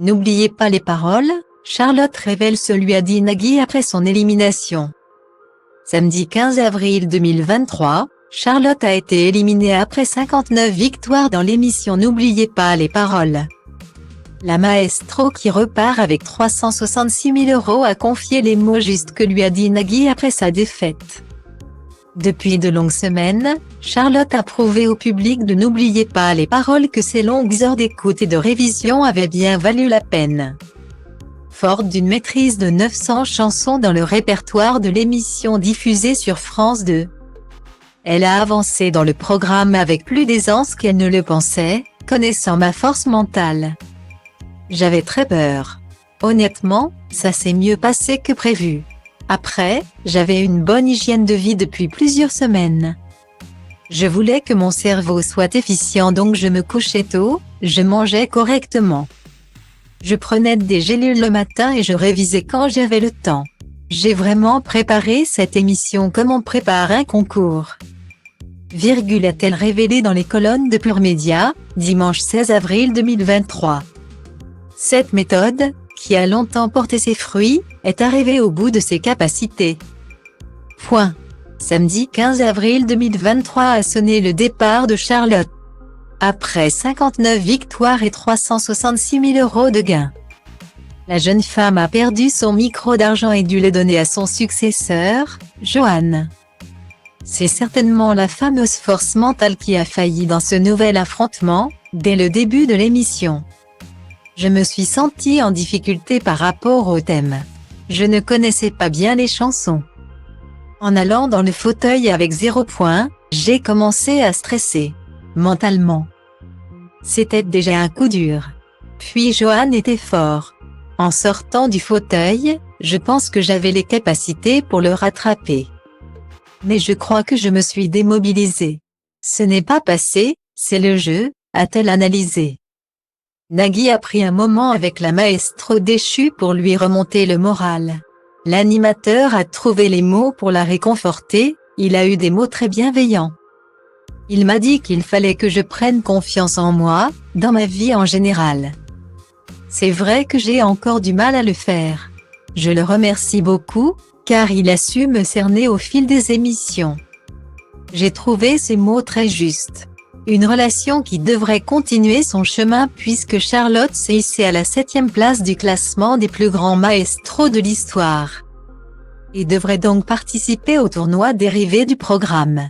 N'oubliez pas les paroles, Charlotte révèle ce lui a dit Nagui après son élimination. Samedi 15 avril 2023, Charlotte a été éliminée après 59 victoires dans l'émission N'oubliez pas les paroles. La maestro qui repart avec 366 000 € a confié les mots justes que lui a dit Nagui après sa défaite. Depuis de longues semaines, Charlotte a prouvé au public de N'oubliez pas les paroles que ses longues heures d'écoute et de révision avaient bien valu la peine. Forte d'une maîtrise de 900 chansons dans le répertoire de l'émission diffusée sur France 2. Elle a avancé dans le programme avec plus d'aisance qu'elle ne le pensait, connaissant ma force mentale. J'avais très peur. Honnêtement, ça s'est mieux passé que prévu. Après, j'avais une bonne hygiène de vie depuis plusieurs semaines. Je voulais que mon cerveau soit efficient donc je me couchais tôt, je mangeais correctement. Je prenais des gélules le matin et je révisais quand j'avais le temps. J'ai vraiment préparé cette émission comme on prépare un concours. A-t-elle révélé dans les colonnes de Pure Média, dimanche 16 avril 2023. Cette méthode, qui a longtemps porté ses fruits, est arrivée au bout de ses capacités. Samedi 15 avril 2023 a sonné le départ de Charlotte. Après 59 victoires et 366 000 € de gains. La jeune femme a perdu son micro d'argent et dû le donner à son successeur, Johan. C'est certainement la fameuse force mentale qui a failli dans ce nouvel affrontement, dès le début de l'émission. Je me suis sentie en difficulté par rapport au thème. Je ne connaissais pas bien les chansons. En allant dans le fauteuil avec 0 point, j'ai commencé à stresser. Mentalement. C'était déjà un coup dur. Puis Johan était fort. En sortant du fauteuil, je pense que j'avais les capacités pour le rattraper. Mais je crois que je me suis démobilisée. Ce n'est pas passé, c'est le jeu, a-t-elle analysé. Nagui a pris un moment avec la maestro déchue pour lui remonter le moral. L'animateur a trouvé les mots pour la réconforter, il a eu des mots très bienveillants. Il m'a dit qu'il fallait que je prenne confiance en moi, dans ma vie en général. C'est vrai que j'ai encore du mal à le faire. Je le remercie beaucoup, car il a su me cerner au fil des émissions. J'ai trouvé ces mots très justes. Une relation qui devrait continuer son chemin puisque Charlotte s'est hissée à la 7e place du classement des plus grands maestros de l'histoire. Et devrait donc participer au tournoi dérivé du programme.